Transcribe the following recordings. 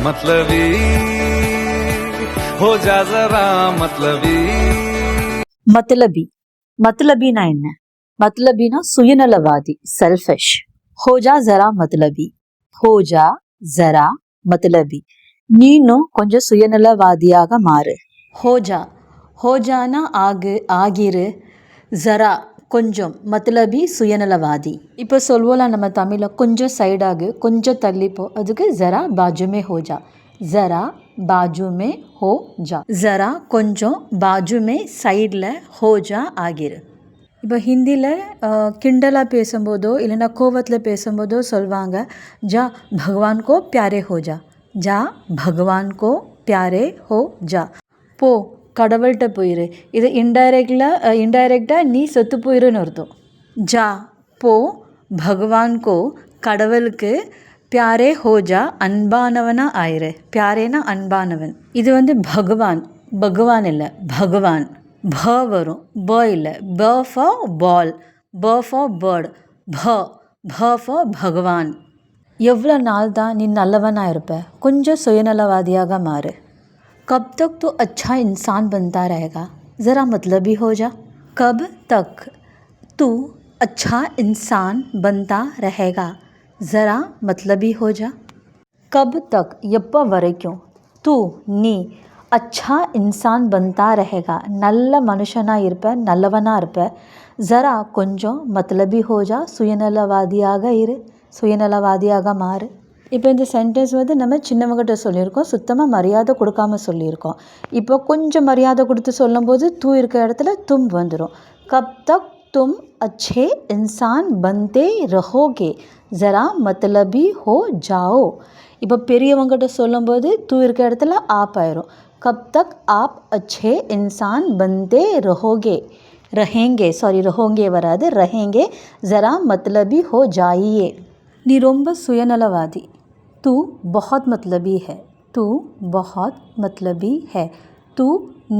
मतलबी हो जा जरा मतलबी. मतलबी मतलबीना என்ன? मतलबीना சுயநலவாதி, செல்ஃபிஷ். ஹோஜா ஜரா मतलबी, ஹோஜா ஜரா मतलबी, நீனும் கொஞ்சம் சுயநலவாதியாக மாறு. ஹோஜா ஹோஜானா ஆகிரு, ஜரா கொஞ்சம், मतलबी சுயநலவாதி. இப்போ சொல்வோலாம் நம்ம தமிழில், கொஞ்சம் சைடாகு, கொஞ்சம் தள்ளிப்போ, அதுக்கு ஜரா பாஜுமே ஹோஜா. ஜரா பாஜுமே ஹோ ஜா, ஜரா கொஞ்சம், பாஜுமே சைடில், ஹோஜா ஆகிரு. இப்போ ஹிந்தியில் கிண்டலாக பேசும்போதோ இல்லைன்னா கோவத்தில் பேசும்போதோ சொல்லுவாங்க, ஜா பகவான் கோ பியாரே ஹோ ஜா, ஜா பகவான் கோ பியாரே ஹோ ஜா, போ கடவுள்கிட்ட போயிரு. இது இன்டைரக்டாக நீ செத்து போயிருன்னு அர்த்தம். ஜா போ, பகவான் கோ கடவுளுக்கு, பியாரே ஹோஜா அன்பானவனா ஆயிரு. பியாரேனா அன்பானவன். இது பகவான், பகவான் இல்லை பகவான். ப வரும், ப இல்லை. ப ஃபார் பால், ப ஃபார் பேர்ட், ப ஃபார் பகவான். எவ்வளோ நாள் தான் நீ நல்லவனாக இருப்ப? கொஞ்சம் சுயநலவாதியாக மாறு. கப் தக் तो अच्छा इंसान बनता रहेगा, ज़रा मतलबी हो जा. कब तक तू अच्छा इंसान बनता रहेगा, ज़रा मतलबी हो जा. कब तक எப்போ வரைக்கும், तू நீ, अच्छा इंसान बनता रहेगा நல்ல மனுஷனாக இருப்ப, நல்லவனாக இருப்ப, ज़रा கொஞ்சம், मतलबी हो जा சுயநலவாதியாக இரு, சுயநலவாதியாக மாறு. இப்போ இந்த சென்டென்ஸ் நம்ம சின்னவங்கிட்ட சொல்லியிருக்கோம், சுத்தமாக மரியாதை கொடுக்காம சொல்லியிருக்கோம். இப்போ கொஞ்சம் மரியாதை கொடுத்து சொல்லும்போது தூ இருக்க இடத்துல தும் வந்துடும். கப் தக் தும் அச்சே இன்சான் பந்தே ரஹோகே, ஜரா மத்லபி ஹோ ஜாओ. இப்போ பெரியவங்கிட்ட சொல்லும்போது தூ இருக்க இடத்துல ஆப் ஆயிரும். கப் தக் ஆப் அச்சே இன்சான் பந்தே ரஹோகே, ரஹோங்கே வராது, ரஹேங்கே, ஜரா மத்லபி ஹோ ஜாயியே. நீ ரொம்ப சுயநலவாதி. तू बहुत मतलबी है, तू बहुत मतलबी है, तू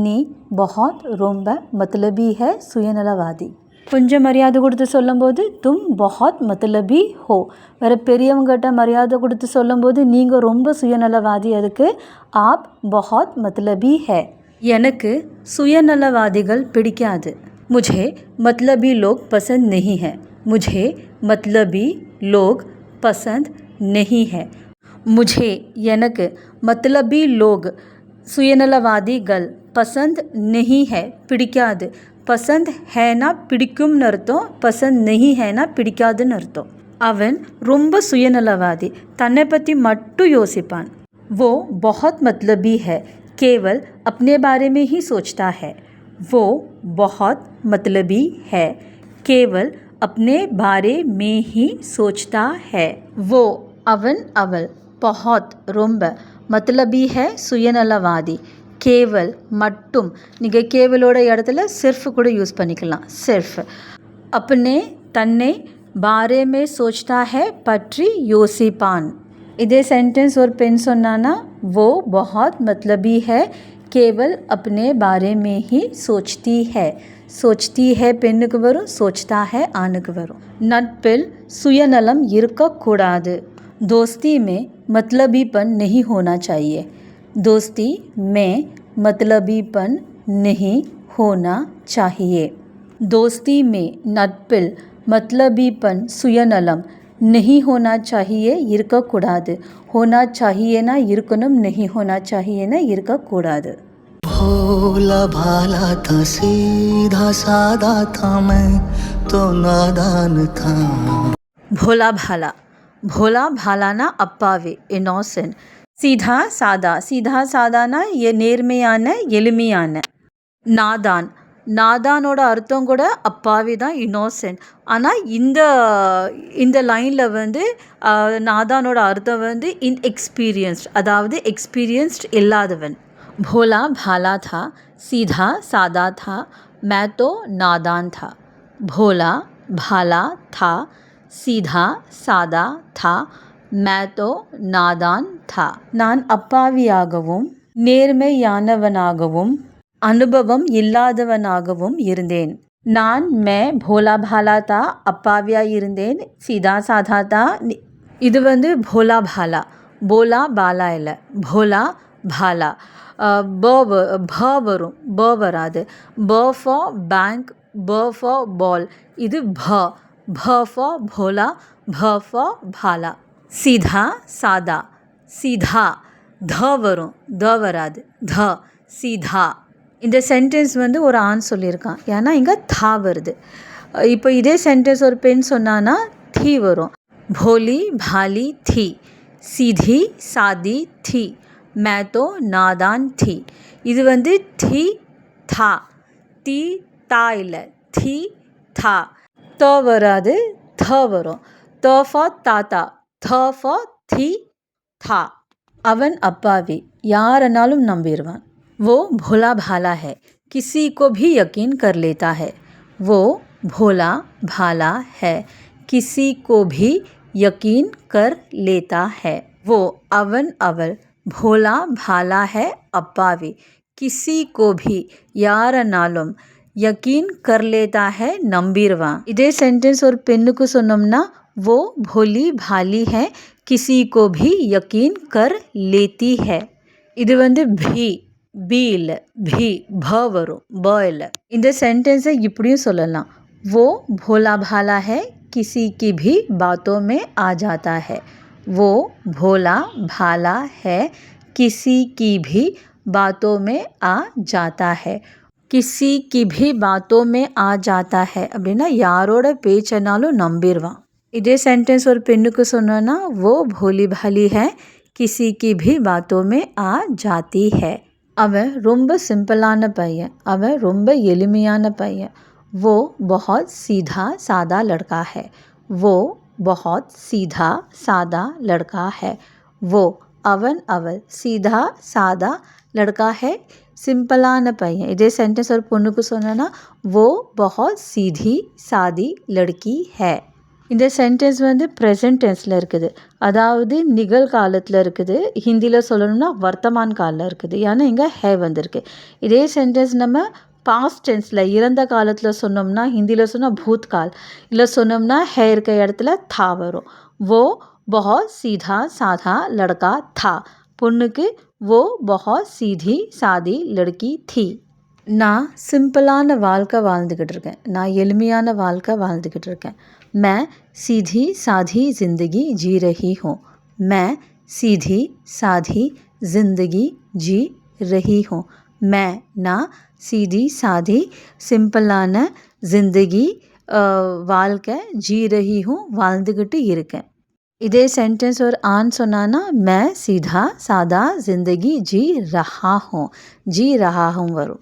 நீ बहुत ரொம்ப मतलबी है சுயநலவாதி. கொஞ்சம் மரியாதை கொடுத்து சொல்லும்போது தும் बहुत मतलबी हो. வேறு பெரியவங்ககிட்ட மரியாதை கொடுத்து சொல்லும்போது நீங்கள் ரொம்ப சுயநலவாதி, அதுக்கு आप बहुत मतलबी है. எனக்கு சுயநலவாதிகள் பிடிக்காது. मुझे मतलबी लोग पसंद नहीं है, मुझे मतलबी लोग पसंद नहीं है. मुझे எனக்கு, मतलबी लोग சுயநலவாதிகள், पसंद नहीं है பிடிக்காது. पसंद है ना பிடிக்கும்னு அர்த்தம், पसंद नहीं है ना பிடிக்காதுன்னு அர்த்தம். அவன் ரொம்ப சுயநலவாதி, தன்னை பற்றி மட்டும் யோசிப்பான். वो बहुत मतलबी है, केवल अपने बारे में ही सोचता है. वो बहुत मतलबी है, केवल अपने बारे में ही सोचता है. वो அவன் அவள், बहुत ரொம்ப, मतलबी है சுயநலவாதி, கேவல் மட்டும். நீங்கள் கேவலோட இடத்துல சிர்ஃப் கூட யூஸ் பண்ணிக்கலாம், சிர்ஃப். अपने தன்னை, बारे में सोचता है பற்றி யோசிப்பான். இதே சென்டென்ஸ் ஒரு பெண் சொன்னான்னா, वो बहुत मतलबी है, केवल अपने बारे में ही सोचती है. सोचती है பெண்ணுக்கு வரும், सोचता है ஆணுக்கு வரும். நட்பில் சுயநலம் இருக்கக்கூடாது. दोस्ती में मतलबीपन नहीं होना चाहिए. दोस्ती में मतलबीपन नहीं होना चाहिए. दोस्ती में நட்பில் मतलबीपन சுயநலம் नहीं होना चाहिए இருக்கக்கூடாது. होना चाहिए ना இருக்கணும், नहीं होना चाहिए ना இருக்கக்கூடாது. भोला भाला था, सीधा सादा था, मैं तो नादान था. भोला भाला, भोला भालाना அப்பாவி, இன்னோசென்ட். சீதா சாதா, சீதா சாதானா நேர்மையான, எளிமையான. நாதான், நாதானோட அர்த்தம் கூட அப்பாவி தான், இன்னோசென்ட். ஆனால் இந்த லைனில் நாதானோட அர்த்தம் இன்எக்ஸ்பீரியன்ஸ்ட், அதாவது எக்ஸ்பீரியன்ஸ்ட் இல்லாதவன். भोला भाला था, सीधा सादा था, मैं तो नादान था. भोला भाला था, सीधा सादा था, मैं तो नादान था. நான் அப்பாவியாகவும் நேர்மையானவனாகவும் அனுபவம் இல்லாதவனாகவும் இருந்தேன். நான் मैं भोला भाला था அப்பாவியாக இருந்தேன், सीधा साधा था. இது भोला भाला, போலா பாலா இல்லை, போலா பாலா. ப வரும், ப வராது. ப ஃபார் பேங்க், ப ஃபார் பால். இது ப. ப ஃபார் போலா, ப ஃபார் பாலா. சீதா சாதா, சீதா. த வரும், த வராது. த, சீதா. இந்த சென்டென்ஸ் வந்து ஒரு ஆண் சொல்லியிருக்கான், ஏன்னா இங்கே தா வருது. இப்போ இதே சென்டென்ஸ் ஒரு பெண் சொன்னான்னா थी வரும். भोली भाली थी, सीधी सादी थी, मैं तो नादान थी. இது வந்து थी था, ती தா இல்லை, थी था. த வராது, த வரும். த ஃபார் தாத்தா, த ஃபார் थी था. அவன் அப்பாவி, யாரனாலும் நம்பிடுவான். वो भोला भाला है, किसी को भी यकीन कर लेता है. वो भोला भाला है, किसी को भी यकीन कर लेता है. वो அவன் அவள், भोला भाला है அப்பாவி, किसी को भी யாரனாலும், यकीन कर लेता है நம்பிடுவான். இதே சென்டென்ஸ் ஒரு பெண்ணுக்கு சொன்னோம்னா वो भोली भाली है, किसी को भी यकीन कर लेती है. இது வந்து भी, பி இல்லை, भी, ப வரும், ப இல்லை. இந்த சென்டென்ஸை இப்படியும் சொல்லலாம். वो भोला भाला है, किसी की भी बातों में आ जाता है. वो भोला भाला है, किसी की भी बातों में आ जाता है. किसी की भी बातों में आ जाता है அப்படின்னா யாரோட பேச்சனாலும் நம்பிடுவான். இதே சென்டென்ஸ் ஒரு பெண்ணுக்கு சொன்னோன்னா वो भोली भाली है, किसी की भी बातों में आ जाती है. அவன் ரொம்ப சிம்பிளான பையன், அவன் ரொம்ப எளிமையான பையன். वो बहुत सीधा सादा लड़का है. वो बहुत सीधा सादा लड़का है. वो அவன் அவள், सीधा सादा लड़का है, சிம்பிளான பையன். இதே சென்டென்ஸ் ஒரு பொண்ணுக்கு சொன்னோன்னா वो बहुत सीधी सादी लड़की है. இந்த சென்டென்ஸ் வந்து ப்ரெசன்ட் டென்ஸில் இருக்குது, அதாவது நிகழ்காலத்தில் இருக்குது. ஹிந்தியில் சொல்லணும்னா வர்த்தமான் காலில் இருக்குது, ஏன்னா இங்கே ஹே வந்திருக்கு. இதே சென்டென்ஸ் நம்ம பாஸ்ட் டென்ஸில் இறந்த காலத்தில் சொன்னோம்னா, ஹிந்தியில் சொன்னால் பூத்கால், இல்லை சொன்னோம்னா ஹே இருக்க இடத்துல தா வரும். वो बहुत सीधा साधा लड़का था. பொண்ணுக்கு वो बहुत सीधी सादी लड़की थी. நான் சிம்பிளான வாழ்க்கை வாழ்ந்துக்கிட்டு இருக்கேன், நான் எளிமையான வாழ்க்கை வாழ்ந்துக்கிட்டு இருக்கேன். मैं सीधी साधी ज़िंदगी जी रही हूँ. मैं सीधी साधी ज़िंदगी जी रही हूँ. मैं நான் सीधी साधी சிம்பிளான ज़िंदगी வாழ்க்கை जी रही हूँ வாழ்ந்துக்கிட்டு இருக்கேன். இதே சென்டென்ஸ் ஒரு ஆண் சொன்னான்னா मैं सीधा सादा ज़िंदगी जी रहा हूँ, जी रहा हूँ வரும்.